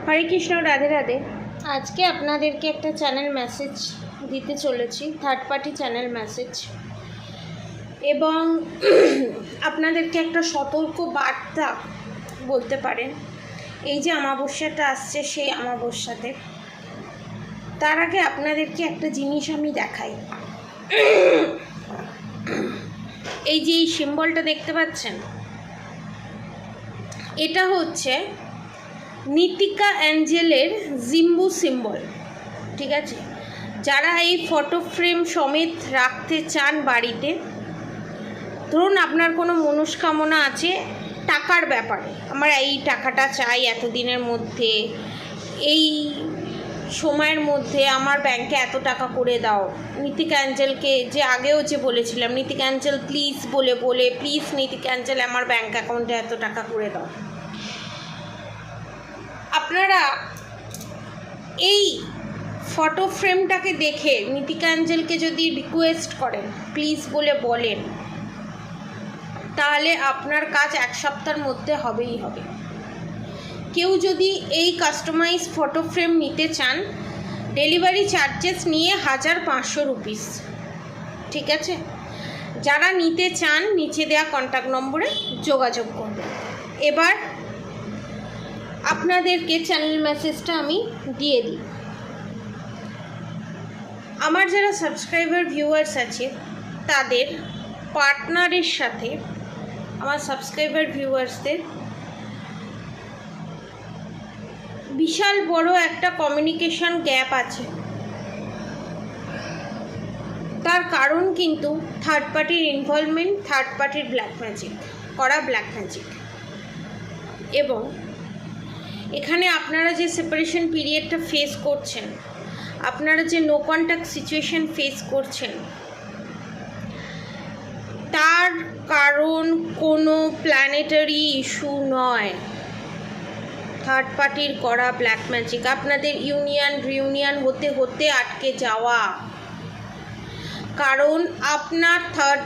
হরে কৃষ্ণ, রাধে রাধে। আজকে আপনাদেরকে একটা চ্যানেল মেসেজ দিতে চলেছি, থার্ড পার্টি চ্যানেল মেসেজ, এবং আপনাদেরকে একটা সতর্ক বার্তা বলতে পারেন। এই যে অমাবস্যাটা আসছে, সেই অমাবস্যাতে তার আগে আপনাদেরকে একটা জিনিস আমি দেখাই। এই যে এই সিম্বলটা দেখতে পাচ্ছেন, এটা হচ্ছে নিতিকা অ্যাঞ্জেলের জিম্বু সিম্বল। ঠিক আছে, যারা এই ফটো ফ্রেম সমেত রাখতে চান বাড়িতে, ধরুন আপনার কোনো মনস্কামনা আছে টাকার ব্যাপারে, আমার এই টাকাটা চাই এতদিনের মধ্যে, এই সময়ের মধ্যে আমার ব্যাংকে এত টাকা করে দাও। নিতিকা অ্যাঞ্জেলকে যে আগেও যে বলেছিলাম, নিতিকা অ্যাঞ্জেল প্লিজ বলে প্লিজ নিতিকা অ্যাঞ্জেল আমার ব্যাংক অ্যাকাউন্টে এত টাকা করে দাও। আপনারা এই ফটো ফ্রেমটাকে দেখে নিতিকা অ্যাঞ্জেলকে যদি রিকোয়েস্ট করেন, প্লিজ বলেন, তাহলে আপনার কাজ এক সপ্তাহের মধ্যে হবেই হবে। কেউ যদি এই কাস্টমাইজ ফটো ফ্রেম নিতে চান, ডেলিভারি চার্জেস নিয়ে 1500 রুপিস। ঠিক আছে, যারা নিতে চান নিচে দেওয়া কন্ট্যাক্ট নম্বরে যোগাযোগ করবেন। এবার আপনাদেরকে চ্যানেল মেসেজটা আমি দিয়ে দিই। আমার যারা সাবস্ক্রাইবার ভিউয়ার্স আছে, তাদের পার্টনারের সাথে আমার সাবস্ক্রাইবার ভিউয়ার্সদের বিশাল বড় একটা কমিউনিকেশন গ্যাপ আছে। তার কারণ কিন্তু থার্ড পার্টির ইনভলভমেন্ট, থার্ড পার্টির ব্ল্যাক ম্যাজিক এবং এখানে আপনারা যে সেপারেশন পিরিয়ডটা ফেস করছেন, আপনারা যে নো কন্ট্যাক্ট সিচুয়েশন ফেস করছেন, তার কারণ কোনো প্ল্যানেটারি ইস্যু নয়, থার্ড পার্টির করা ব্ল্যাক ম্যাজিক। আপনাদের রিউনিয়ন হতে হতে আটকে যাওয়া, কারণ আপনার থার্ড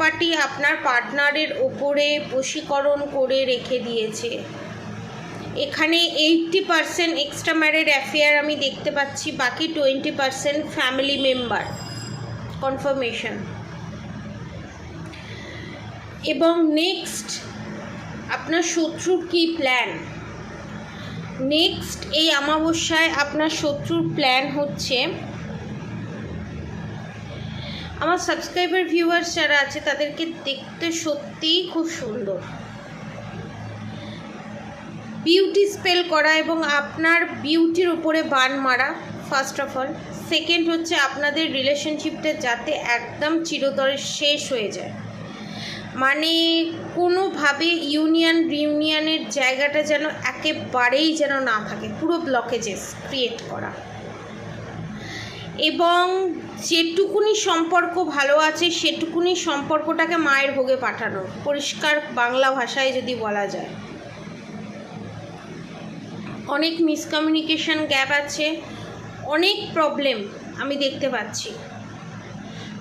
পার্টি আপনার পার্টনারের ওপরে বশীকরণ করে রেখে দিয়েছে। এখানে 80% এক্সট্রা ম্যারিড অ্যাফেয়ার আমি দেখতে পাচ্ছি, বাকি 20% ফ্যামিলি মেম্বার কনফার্মেশন। এবং নেক্সট আপনার শত্রুর কী প্ল্যান, নেক্সট এই অমাবস্যায় আপনার শত্রুর প্ল্যান হচ্ছে, আমার সাবস্ক্রাইবার ভিউয়ার্স যারা আছে তাদেরকে দেখতে সত্যিই খুব সুন্দর, বিউটি স্পেল করা এবং আপনার বিউটির উপরে বান মারা ফার্স্ট অফ অল। সেকেন্ড হচ্ছে আপনাদের রিলেশনশিপটা যাতে একদম চিরতরে শেষ হয়ে যায়, মানে কোনোভাবে রিউনিয়নের জায়গাটা যেন একেবারেই যেন না থাকে, পুরো ব্লকেজেস ক্রিয়েট করা, এবং যেটুকুনি সম্পর্ক ভালো আছে সেটুকুনি সম্পর্কটাকে মায়ের ভোগে পাঠানো, পরিষ্কার বাংলা ভাষায় যদি বলা যায়। অনেক মিসকমিউনিকেশন গ্যাপ আছে, অনেক প্রবলেম আমি দেখতে পাচ্ছি,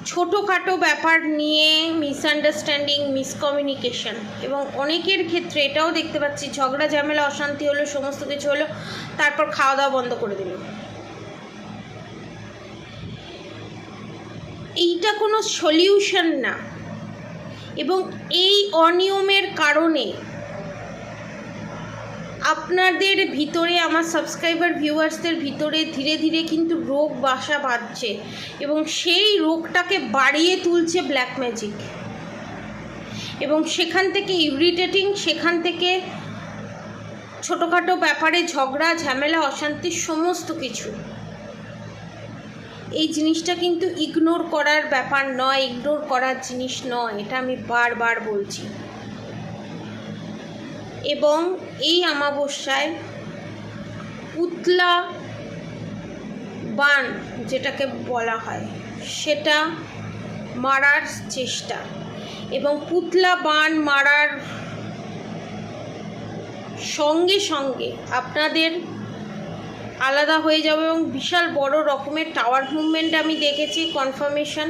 ছোটোখাটো ব্যাপার নিয়ে মিসআন্ডারস্ট্যান্ডিং, মিসকমিউনিকেশন, এবং অনেকের ক্ষেত্রে এটাও দেখতে পাচ্ছি ঝগড়া ঝামেলা অশান্তি হলো, সমস্ত কিছু হলো, তারপর খাওয়া দাওয়া বন্ধ করে দিল। এইটা কোনো সলিউশন না, এবং এই অনিয়মের কারণে আপনাদের ভিতরে, আমার সাবস্ক্রাইবার ভিউয়ার্সদের ভিতরে ধীরে ধীরে কিন্তু রোগ বাসা বাঁধছে, এবং সেই রোগটাকে বাড়িয়ে তুলছে ব্ল্যাক ম্যাজিক, এবং সেখান থেকে ইরিটেটিং, সেখান থেকে ছোটোখাটো ব্যাপারে ঝগড়া ঝামেলা অশান্তি সমস্ত কিছু। এই জিনিসটা কিন্তু ইগনোর করার ব্যাপার নয়, ইগনোর করার জিনিস নয়, এটা আমি বারবার বলছি। এবং এই অমাবস্যায় পুতলা বান যেটাকে বলা হয় সেটা মারার চেষ্টা, এবং পুতলা বান মারার সঙ্গে সঙ্গে আপনাদের আলাদা হয়ে যাবে, এবং বিশাল বড় রকমের টাওয়ার মুভমেন্ট আমি দেখেছি, কনফার্মেশন,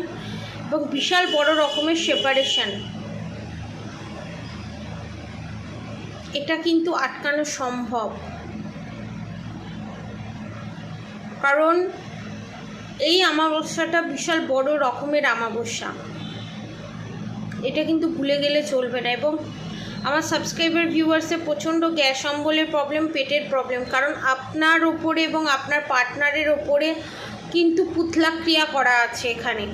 এবং বিশাল বড় রকমের সেপারেশন। এটা কিন্তু আটকানো সম্ভব, কারণ এই অমাবস্যাটা বিশাল বড় রকমের অমাবস্যা, এটা কিন্তু ভুলে গেলে চলবে না। এবং আমার সাবস্ক্রাইবার ভিউয়ার্সে প্রচণ্ড গ্যাস অম্বলের প্রবলেম, পেটের প্রবলেম, কারণ আপনার ওপরে এবং আপনার পার্টনারের ওপরে কিন্তু পুতলা ক্রিয়া করা আছে এখানে,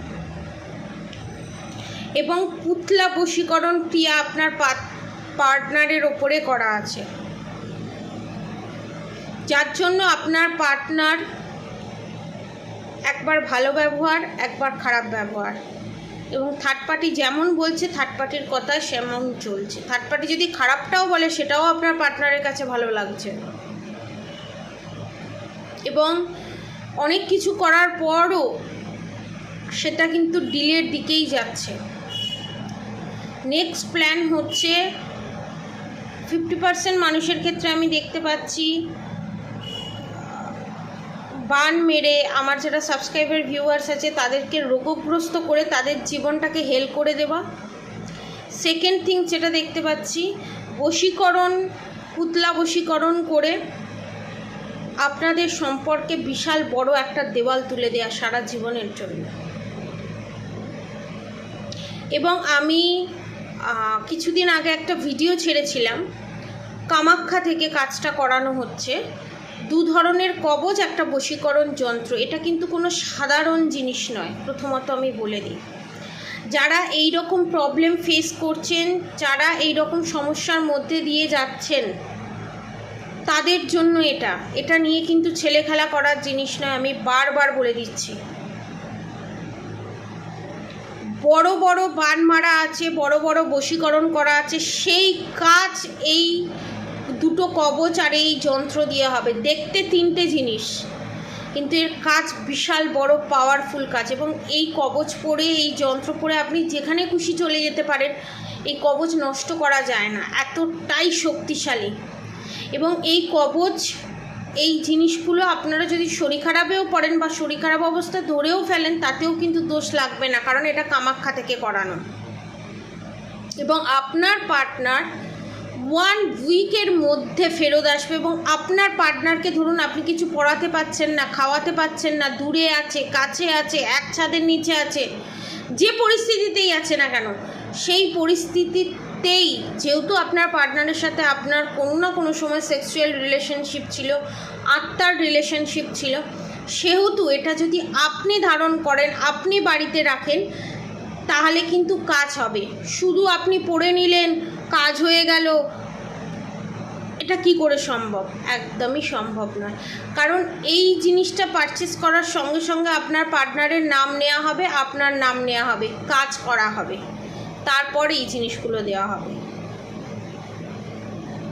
এবং পুতলা বশীকরণ ক্রিয়া আপনার পার্টনারের ওপরে করা আছে, যার জন্য আপনার পার্টনার একবার ভালো ব্যবহার, একবার খারাপ ব্যবহার, এবং থার্ড পার্টি যেমন বলছে থার্ড পার্টির কথা সেমন চলছে। থার্ড পার্টি যদি খারাপটাও বলে সেটাও আপনার পার্টনারের কাছে ভালো লাগছে, এবং অনেক কিছু করার পরও সেটা কিন্তু ডিলের দিকেই যাচ্ছে। নেক্সট প্ল্যান হচ্ছে 50% মানুষের ক্ষেত্রে আমি দেখতে পাচ্ছি বান মেরে, আমার যারা সাবস্ক্রাইবার ভিউয়ার্স আছে তাদেরকে রোগগ্রস্ত করে তাদের জীবনটাকে হেল করে দেওয়া। সেকেন্ড থিং যেটা দেখতে পাচ্ছি, বশীকরণ, পুতলা বশীকরণ করে আপনাদের সম্পর্কে বিশাল বড় একটা দেওয়াল তুলে দেওয়া সারা জীবনের জন্য। এবং আমি কিছুদিন আগে একটা ভিডিও ছেড়েছিলাম, কামাখ্যা থেকে কাজটা করানো হচ্ছে। দু ধরনের কবচ, একটা বশীকরণ যন্ত্র। এটা কিন্তু কোনো সাধারণ জিনিস নয়, প্রথমত আমি বলে দিই। যারা এই রকম প্রবলেম ফেস করছেন, যারা এই রকম সমস্যার মধ্যে দিয়ে যাচ্ছেন, তাদের জন্য এটা নিয়ে কিন্তু ছেলে খেলা করার জিনিস নয়, আমি বারবার বলে দিচ্ছি। বড় বড় বান মারা আছে, বড় বড় বশীকরণ করা আছে, সেই কাজ এই দুটো কবচ আর এই যন্ত্র দিয়ে হবে। দেখতে তিনটে জিনিস, কিন্তু এর কাজ বিশাল বড় পাওয়ারফুল কাজ। এবং এই কবচ পরে, এই যন্ত্র পরে আপনি যেখানে খুশি চলে যেতে পারেন, এই কবচ নষ্ট করা যায় না, এতটাই শক্তিশালী। এবং এই কবচ, এই জিনিসগুলো আপনারা যদি শরীর খারাপেও পড়েন বা শরীর খারাপ অবস্থা ধরেও ফেলেন, তাতেও কিন্তু দোষ লাগবে না, কারণ এটা কামাখ্যা থেকে করানো। এবং আপনার পার্টনার 1 উইকের মধ্যে ফেরত আসবে। এবং আপনার পার্টনারকে ধরুন আপনি কিছু পড়াতে পারছেন না, খাওয়াতে পারছেন না, দূরে আছে, কাছে আছে, এক ছাদের নিচে আছে, যে পরিস্থিতিতেই আছে না কেন, সেই পরিস্থিতিতেই যেহেতু আপনার পার্টনারের সাথে আপনার কোনো না কোনো সময় সেক্সুয়াল রিলেশনশিপ ছিল, আত্মার রিলেশনশিপ ছিল, সেহেতু এটা যদি আপনি ধারণ করেন, আপনি বাড়িতে রাখেন, তাহলে কিন্তু কাজ হবে। শুধু আপনি পড়ে নিলেন, কাজ হয়ে গেল, এটা কি করে সম্ভব? একদমই সম্ভব নয়। কারণ এই জিনিসটা পারচেস করার সঙ্গে সঙ্গে আপনার পার্টনারের নাম নেওয়া হবে, আপনার নাম নেওয়া হবে, কাজ করা হবে, তারপরে এই জিনিসগুলো দেওয়া হবে,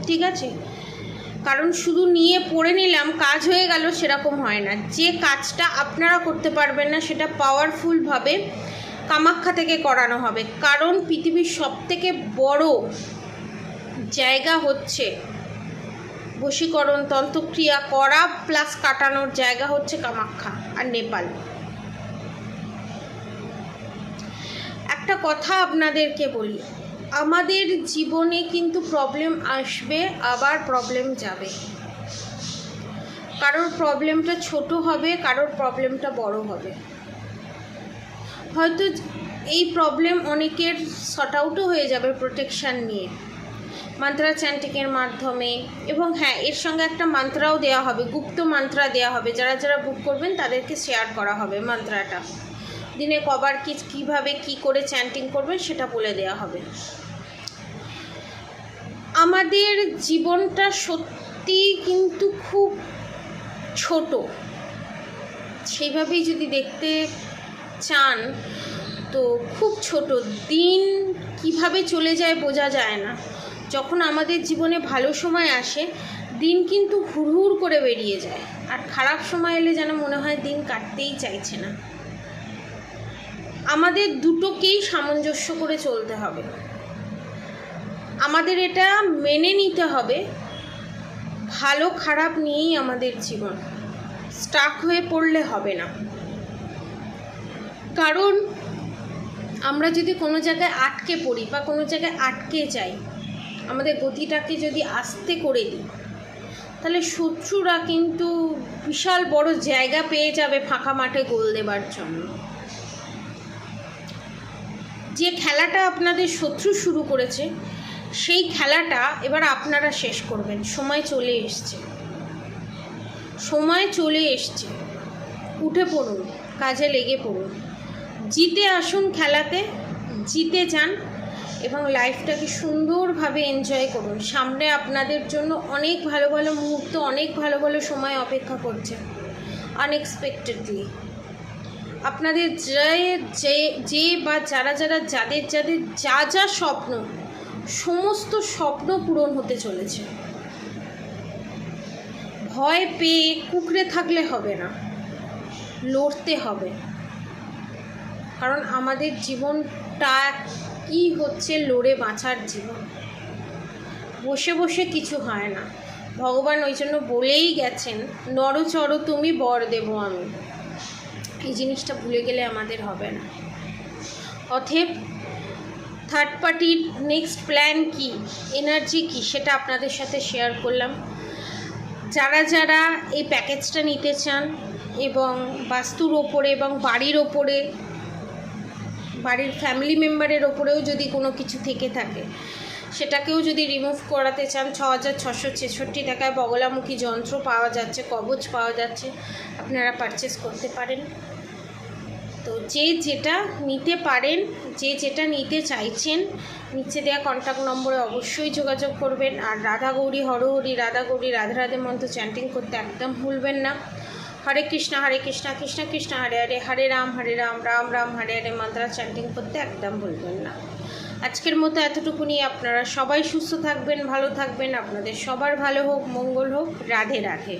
ঠিক আছে? কারণ শুধু নিয়ে পড়ে নিলাম, কাজ হয়ে গেল, সেরকম হয় না। যে কাজটা আপনারা করতে পারবেন না, সেটা পাওয়ারফুলভাবে কামাখ্যা থেকে করানো হবে। কারণ পৃথিবীর সবথেকে বড় জায়গা হচ্ছে বশীকরণ, তন্ত্রক্রিয়া করা প্লাস কাটানোর জায়গা হচ্ছে কামাখ্যা আর নেপাল। একটা কথা আপনাদেরকে বলি, আমাদের জীবনে কিন্তু প্রবলেম আসবে, আবার প্রবলেম যাবে। কারোর প্রবলেমটা ছোট হবে, কারোর প্রবলেমটা বড় হবে। হয়তো এই প্রবলেম অনেকের সর্ট আউটও হয়ে যাবে প্রোটেকশান নিয়ে, মন্ত্রা চ্যান্টিংয়ের মাধ্যমে। এবং হ্যাঁ, এর সঙ্গে একটা মন্ত্রাও দেওয়া হবে, গুপ্ত মন্ত্রা দেওয়া হবে। যারা যারা বুক করবেন তাদেরকে শেয়ার করা হবে মন্ত্রাটা। দিনে কবার কীভাবে কি করে চ্যান্টিং করবেন সেটা বলে দেওয়া হবে। আমাদের জীবনটা সত্যি কিন্তু খুব ছোট, সেইভাবেই যদি দেখতে চান তো খুব ছোট। দিন কিভাবে চলে যায় বোঝা যায় না। যখন আমাদের জীবনে ভালো সময় আসে, দিন কিন্তু হুড়হুড় করে বেরিয়ে যায়, আর খারাপ সময় এলে যেন মনে হয় দিন কাটতেই চাইছে না। আমাদের দুটোকেই সামঞ্জস্য করে চলতে হবে। আমাদের এটা মেনে নিতে হবে, ভালো খারাপ নিয়েই আমাদের জীবন, স্টাক হয়ে পড়লে হবে না। কারণ আমরা যদি কোনো জায়গায় আটকে পড়ি বা কোনো জায়গায় আটকে যাই, আমাদের গতিটাকে যদি আস্তে করে দিই, তাহলে শত্রুরা কিন্তু বিশাল বড় জায়গা পেয়ে যাবে ফাঁকা মাঠে গোল দেবার জন্য। যে খেলাটা আপনাদের শত্রু শুরু করেছে, সেই খেলাটা এবার আপনারা শেষ করবেন। সময় চলে এসছে, সময় চলে এসছে। উঠে পড়ুন, কাজে লেগে পড়ুন, জিতে আসুন খেলাতে, জিতে যান এবং লাইফটাকে সুন্দরভাবে এনজয় করুন। সামনে আপনাদের জন্য অনেক ভালো ভালো মুহূর্ত, অনেক ভালো ভালো সময় অপেক্ষা করছে আনএক্সপেক্টেডলি। আপনাদের যে বা যাদের যা স্বপ্ন, সমস্ত স্বপ্ন পূরণ হতে চলেছে। ভয় পেয়ে কুঁকড়ে থাকলে হবে না, লড়তে হবে। কারণ আমাদের জীবনটা কি হচ্ছে, লড়ে বাঁচার জীবন। বসে বসে কিছু হয় না। ভগবান ওই জন্য বলেই গেছেন, নরচর তুমি বর দেব আমি। এই জিনিসটা ভুলে গেলে আমাদের হবে না। অতএব থার্ড পার্টির নেক্সট প্ল্যান কি, এনার্জি কি, সেটা আপনাদের সাথে শেয়ার করলাম। যারা এই প্যাকেজটা নিতে চান এবং বাস্তুর ওপরে এবং বাড়ির ওপরে, বাড়ির ফ্যামিলি মেম্বারের ওপরেও যদি কোনো কিছু থেকে থাকে, সেটাকেও যদি রিমুভ করাতে চান, 6,666 টাকায় বগলামুখী যন্ত্র পাওয়া যাচ্ছে, কবচ পাওয়া যাচ্ছে, আপনারা পারচেস করতে পারেন। তো যে যেটা নিতে পারেন, যে যেটা নিতে চাইছেন, নিচে দেওয়া কন্ট্যাক্ট নম্বরে অবশ্যই যোগাযোগ করবেন। আর রাধা গৌরী হরহরি, রাধা গৌরী রাধে রাধে মন্ত্র চ্যান্টিং করতে একদম ভুলবেন না। হরে কৃষ্ণ কৃষ্ণ কৃষ্ণ হরে হরে, হরে রাম রাম রাম হরে হরে মন্ত্র চ্যান্টিং করতে একদম ভুলবেন না। আজকের মতো এতটুকুনি। আপনারা সবাই সুস্থ থাকবেন, ভালো থাকবেন, আপনাদের সবার ভালো হোক, মঙ্গল হোক। রাধে রাধে।